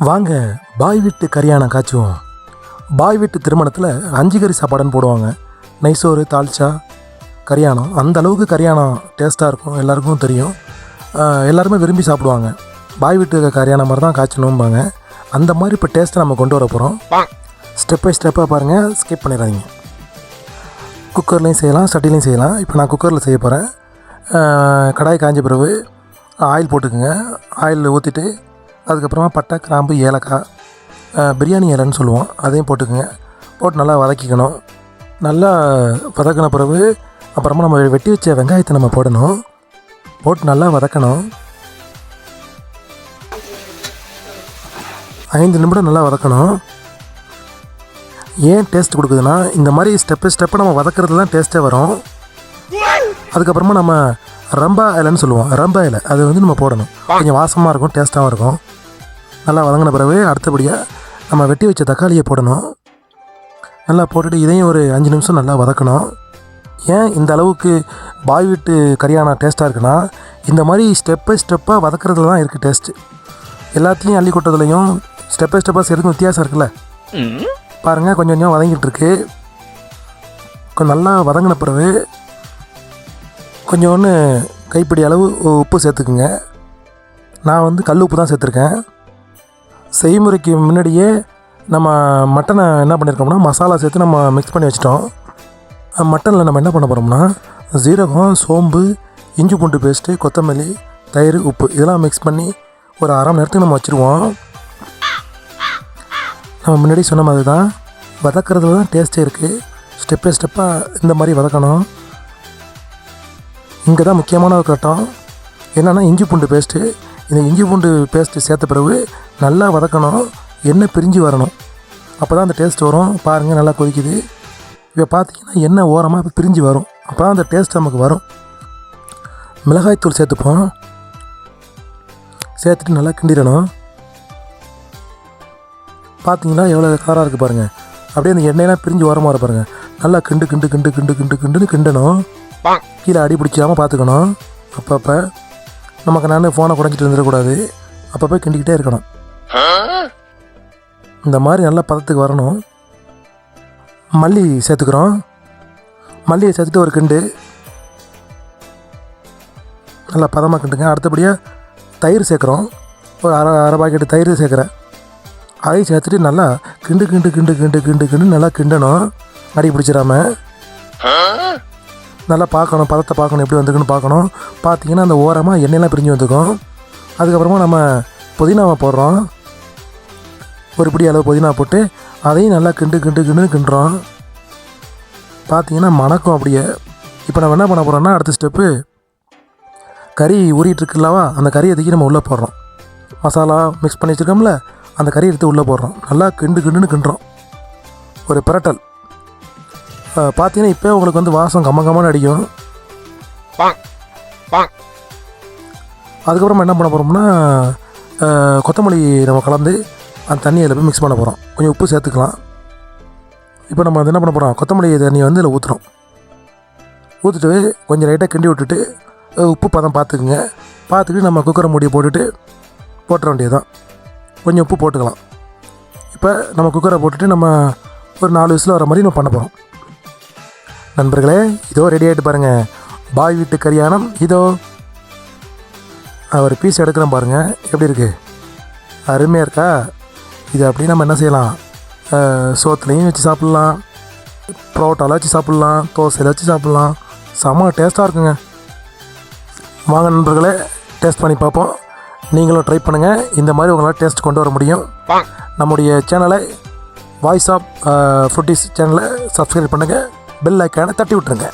வாங்க பாய் வீட்டு கரியானம் காய்ச்சுவோம். பாய் வீட்டு திருமணத்தில் 5 கறி சாப்பாடுன்னு போடுவாங்க. நெய்சோறு, தால்ச்சா, கரியானம். அந்த அளவுக்கு கரியானம் டேஸ்ட்டாக இருக்கும், எல்லாருக்கும் தெரியும். எல்லாருமே விரும்பி சாப்பிடுவாங்க. பாய் வீட்டு கரியானம் மாதிரி தான் காய்ச்சணும்பாங்க. அந்த மாதிரி இப்போ டேஸ்ட்டை நம்ம கொண்டு வர போகிறோம். ஸ்டெப் பை ஸ்டெப்பாக பாருங்கள், ஸ்கிப் பண்ணிடாதீங்க. குக்கர்லேயும் செய்யலாம், சட்டிலையும் செய்யலாம். இப்போ நான் குக்கரில் செய்ய போகிறேன். கடாய் காய்ஞ்ச பிறகு ஆயில் போட்டுக்குங்க. ஆயில் ஊற்றிட்டு அதுக்கப்புறமா பட்டை, கிராம்பு, ஏலக்காய், பிரியாணி இலைன்னு சொல்லுவோம், அதையும் போட்டுக்குங்க. போட்டு நல்லா வதக்கிக்கணும். நல்லா வதக்கின பிறகு அப்புறமா நம்ம வெட்டி வச்ச வெங்காயத்தை நம்ம போடணும். போட்டு நல்லா வதக்கணும். 5 நிமிடம் நல்லா வதக்கணும். ஏன் டேஸ்ட் கொடுக்குதுன்னா, இந்த மாதிரி ஸ்டெப்பை நம்ம வதக்கிறது தான் டேஸ்ட்டே வரும். அதுக்கப்புறமா நம்ம ரம்பா இலைன்னு சொல்லுவோம், ரம்பா இலை, அது வந்து நம்ம போடணும். கொஞ்சம் வாசமாக இருக்கும், டேஸ்ட்டாகவும் இருக்கும். நல்லா வதங்கின பிறகு அடுத்தபடியாக நம்ம வெட்டி வச்ச தக்காளியை போடணும். நல்லா போட்டுட்டு இதையும் ஒரு 5 நிமிஷம் நல்லா வதக்கணும். ஏன் இந்த அளவுக்கு பாய் வீட்டு கரியானம் டேஸ்ட்டாக இருக்குன்னா, இந்த மாதிரி ஸ்டெப்பாக வதக்கிறதுல தான் இருக்குது டேஸ்ட்டு. எல்லாத்தையும் அள்ளி கொட்டதுலையும் ஸ்டெப்பாக செய்கிறதுக்கும் வித்தியாசம் இருக்குல்ல. பாருங்கள், கொஞ்சம் கொஞ்சம் வதங்கிட்டு இருக்கு. கொஞ்சம் நல்லா வதங்கின பிறகு கொஞ்சோன்னு கைப்பிடி அளவு உப்பு சேர்த்துக்குங்க. நான் வந்து கல் உப்பு தான் சேர்த்துருக்கேன். செய்முறைக்கு முன்னாடியே நம்ம மட்டனை என்ன பண்ணியிருக்கோம்னா, மசாலா சேர்த்து நம்ம மிக்ஸ் பண்ணி வச்சிட்டோம். மட்டனில் நம்ம என்ன பண்ண போகிறோம்னா, ஜீரகம், சோம்பு, இஞ்சி பூண்டு பேஸ்ட்டு, கொத்தமல்லி, தயிர், உப்பு இதெல்லாம் மிக்ஸ் பண்ணி ஒரு அரை மணி நேரத்துக்கு நம்ம வச்சுருவோம். நம்ம முன்னாடி சொன்ன மாதிரி தான் வதக்கிறதுல தான் டேஸ்ட்டே இருக்குது. ஸ்டெப்பாக இந்த மாதிரி வதக்கணும். இங்கே தான் முக்கியமான ஒரு கட்டம் என்னென்னா, இஞ்சி பூண்டு பேஸ்ட்டு. இந்த இஞ்சி பூண்டு பேஸ்ட்டு சேர்த்த பிறகு நல்லா வதக்கணும். எண்ணெய் பிரிஞ்சு வரணும், அப்போ தான் அந்த டேஸ்ட் வரும். பாருங்கள், நல்லா கொதிக்குது. இப்போ பார்த்தீங்கன்னா எண்ணெய் ஓரமாக இப்போ பிரிஞ்சு வரும், அப்போ தான் அந்த டேஸ்ட் நமக்கு வரும். மிளகாய்த்தூள் சேர்த்துப்போம். சேர்த்துட்டு நல்லா கிண்டிடணும். பார்த்தீங்கன்னா எவ்வளோ கலராக இருக்குது பாருங்கள். அப்படியே அந்த எண்ணெயெல்லாம் பிரிஞ்சு ஓரமாக வர பாருங்கள். நல்லா கிண்டுன்னு கிண்டணும். கீழே அடி பிடிச்சாமல் பார்த்துக்கணும். அப்பப்போ நமக்கு நான் ஃபோனை குறைஞ்சிட்டு இருந்துடக்கூடாது. அப்பப்போ கிண்டிக்கிட்டே இருக்கணும். இந்த மாதிரி நல்லா பதத்துக்கு வரணும். மல்லி சேர்த்துக்கிறோம். மல்லியை சேர்த்துட்டு ஒரு கிண்டு நல்லா பதமாக கிண்டுங்க. அடுத்தபடியாக தயிர் சேர்க்குறோம். ஒரு அரை பாக்கெட்டு தயிர் சேர்க்குறேன். அதையும் சேர்த்துட்டு நல்லா கிண்டு நல்லா கிண்டணும். அடி பிடிச்சிடாம நல்லா பார்க்கணும், பதத்தை பார்க்கணும், எப்படி வந்துருக்குன்னு பார்க்கணும். பார்த்தீங்கன்னா அந்த ஓரமாக எண்ணெயெல்லாம் பிரிஞ்சு வந்துக்கும். அதுக்கப்புறமா நம்ம புதினாவை போடுறோம். ஒரு பிடி அளவு புதினா போட்டு அதையும் நல்லா கிண்டுறோம். பார்த்தீங்கன்னா மணக்கும் அப்படியே. இப்போ நம்ம என்ன பண்ண போகிறோம்னா, அடுத்த ஸ்டெப்பு கறி ஊறிட்டுருக்குல்லவா, அந்த கறியை தூக்கி நம்ம உள்ளே போடுறோம். மசாலா மிக்ஸ் பண்ணி வச்சுருக்கோம்ல, அந்த கறியை எடுத்து உள்ளே போடுறோம். நல்லா கிண்டுன்னு கிண்டுறோம். ஒரு பிரட்டல். பார்த்தீங்கன்னா இப்போ உங்களுக்கு வந்து வாசம் கம்மன்னு அடிக்கும். அதுக்கப்புறம் என்ன பண்ண போகிறோம்னா, கொத்தமல்லி நம்ம கலந்து அந்த தண்ணியை போய் மிக்ஸ் பண்ண போகிறோம். கொஞ்சம் உப்பு சேர்த்துக்கலாம். இப்போ நம்ம அது என்ன பண்ண போகிறோம், கொத்தமல்லி தண்ணியை வந்து இதில் ஊற்றுறோம். ஊற்றிட்டு கொஞ்சம் லைட்டாக கிண்டி விட்டுட்டு உப்பு பதம் பார்த்துக்குங்க. பார்த்துக்கிட்டு நம்ம குக்கரை மூடியை போட்டுற வேண்டியது தான். கொஞ்சம் உப்பு போட்டுக்கலாம். இப்போ நம்ம குக்கரை போட்டுட்டு நம்ம ஒரு 4 விசில் வர மாதிரி நம்ம பண்ண போகிறோம். நண்பர்களே, இதோ ரெடி ஆகிட்டு பாருங்கள், பாய் வீட்டு கரியானம். இதோ ஒரு பீஸ் எடுக்கிறேன் பாருங்கள், எப்படி இருக்குது, அருமையாக இருக்கா? இது அப்படியே நம்ம என்ன செய்யலாம், சோத்துலேயும் வச்சு சாப்பிட்லாம், பரோட்டாவில் வச்சு சாப்பிட்லாம், தோசையில் வச்சு சாப்பிட்லாம். செம்ம டேஸ்ட்டாக இருக்குங்க. வாங்க நண்பர்களே, டேஸ்ட் பண்ணி பார்ப்போம். நீங்களும் ட்ரை பண்ணுங்கள். இந்த மாதிரி உங்களால் டேஸ்ட் கொண்டு வர முடியும். நம்முடைய சேனலை வாய்ஸ் ஆஃப் ஃபுட்டீஸ் சேனலை சப்ஸ்கிரைப் பண்ணுங்கள். பெல் ஐக்கானை தட்டி விட்டுருங்க.